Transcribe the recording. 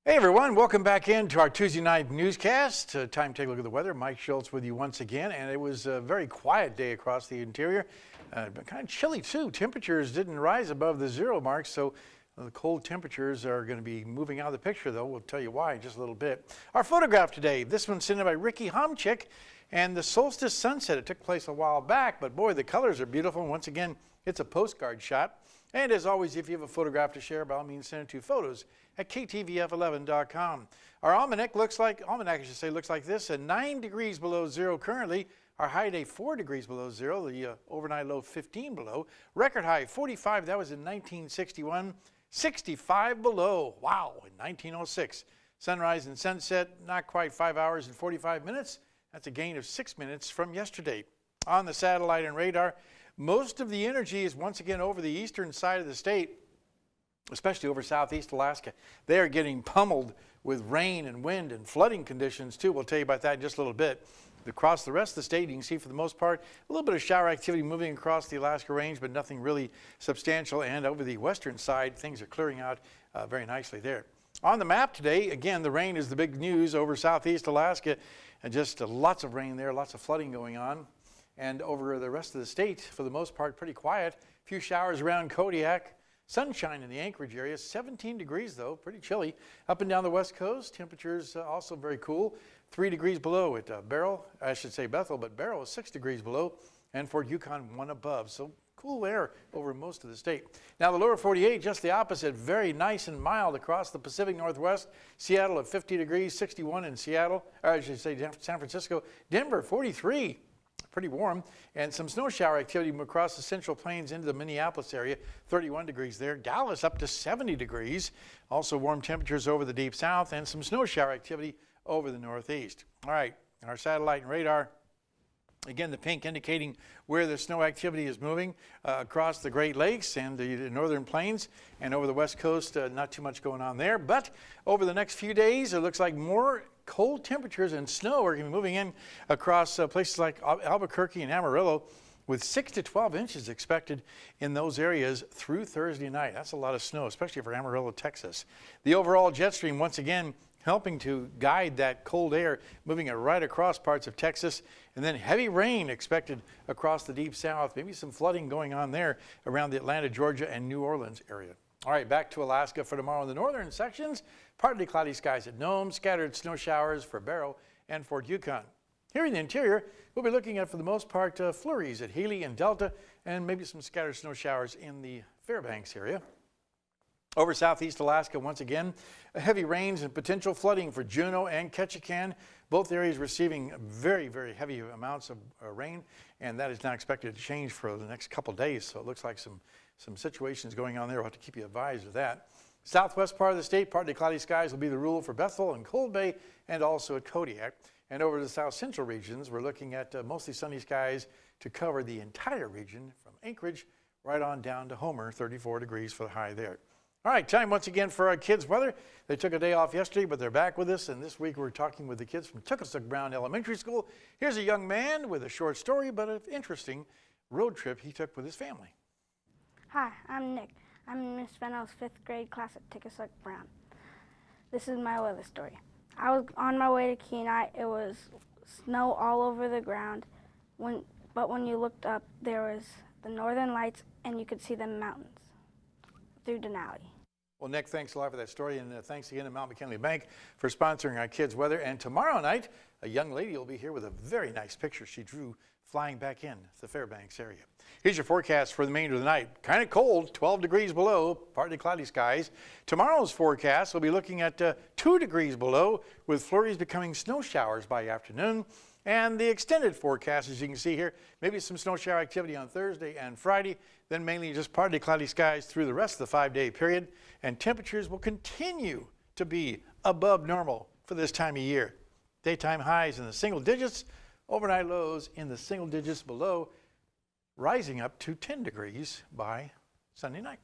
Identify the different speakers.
Speaker 1: Hey everyone, welcome back into our Tuesday night newscast. Time to take a look at the weather. Mike Schultz with you once again, and it was a very quiet day across the interior. But kind of chilly too. Temperatures didn't rise above the zero mark, so the cold temperatures are going to be moving out of the picture, though. We'll tell you why in just a little bit. Our photograph today, this one's sent in by Ricky Homchick, and the solstice sunset. It took place a while back, but boy, the colors are beautiful. And once again, it's a postcard shot. And as always, if you have a photograph to share, by all means, send it to photos@ktvf11.com. Our almanac looks like this, 9 degrees below zero currently. Our high day 4 degrees below zero, the overnight low 15 below. Record high 45, that was in 1961. 65 below, wow, in 1906. Sunrise and sunset, not quite 5 hours and 45 minutes. That's a gain of 6 minutes from yesterday. On the satellite and radar, most of the energy is once again over the eastern side of the state, especially over southeast Alaska. They are getting pummeled with rain and wind and flooding conditions too. We'll tell you about that in just a little bit. Across the rest of the state, you can see for the most part, a little bit of shower activity moving across the Alaska Range, but nothing really substantial. And over the western side, things are clearing out very nicely there. On the map today, again, the rain is the big news over southeast Alaska, and just lots of rain there, lots of flooding going on. And over the rest of the state, for the most part, pretty quiet. A few showers around Kodiak. Sunshine in the Anchorage area, 17 degrees though, pretty chilly. Up and down the west coast, temperatures also very cool. 3 degrees below at Bethel, but Barrow is 6 degrees below, and Fort Yukon 1 above. So cool air over most of the state. Now the lower 48, just the opposite, very nice and mild across the Pacific Northwest. Seattle at 50 degrees, 61 in Seattle, or I should say San Francisco. Denver, 43. Pretty warm, and some snow shower activity across the Central Plains into the Minneapolis area, 31 degrees there. Dallas up to 70 degrees. Also warm temperatures over the deep south and some snow shower activity over the northeast. All right, our satellite and radar. Again, the pink indicating where the snow activity is moving across the Great Lakes and the northern plains, and over the west coast, not too much going on there. But over the next few days, it looks like more cold temperatures and snow are going to be moving in across places like Albuquerque and Amarillo, with 6 to 12 inches expected in those areas through Thursday night. That's a lot of snow, especially for Amarillo, Texas. The overall jet stream, once again, helping to guide that cold air, moving it right across parts of Texas, and then heavy rain expected across the deep south, maybe some flooding going on there around the Atlanta, Georgia, and New Orleans area. All right, back to Alaska for tomorrow in the northern sections. Partly cloudy skies at Nome, scattered snow showers for Barrow and Fort Yukon. Here in the interior, we'll be looking at, for the most part, flurries at Healy and Delta, and maybe some scattered snow showers in the Fairbanks area. Over southeast Alaska, once again, heavy rains and potential flooding for Juneau and Ketchikan. Both areas receiving very, very heavy amounts of rain, and that is not expected to change for the next couple days. So it looks like some situations going on there. We'll have to keep you advised of that. Southwest part of the state, partly cloudy skies will be the rule for Bethel and Cold Bay, and also at Kodiak. And over the south central regions, we're looking at mostly sunny skies to cover the entire region from Anchorage right on down to Homer, 34 degrees for the high there. All right, time once again for our kids' weather. They took a day off yesterday, but they're back with us, and this week we're talking with the kids from Tuckasuk Brown Elementary School. Here's a young man with a short story, but an interesting road trip he took with his family.
Speaker 2: Hi, I'm Nick. I'm in Miss Fennell's 5th grade class at Tuckasuk Brown. This is my weather story. I was on my way to Kenai. It was snow all over the ground, but when you looked up, there was the northern lights, and you could see the mountains through Denali.
Speaker 1: Well, Nick, thanks a lot for that story, and thanks again to Mount McKinley Bank for sponsoring our kids' weather. And tomorrow night, a young lady will be here with a very nice picture she drew flying back in the Fairbanks area. Here's your forecast for the remainder of the night. Kind of cold, 12 degrees below, partly cloudy skies. Tomorrow's forecast, we'll be looking at 2 degrees below, with flurries becoming snow showers by afternoon. And the extended forecast, as you can see here, maybe some snow shower activity on Thursday and Friday, then mainly just partly cloudy skies through the rest of the 5-day period. And temperatures will continue to be above normal for this time of year. Daytime highs in the single digits, overnight lows in the single digits below, rising up to 10 degrees by Sunday night.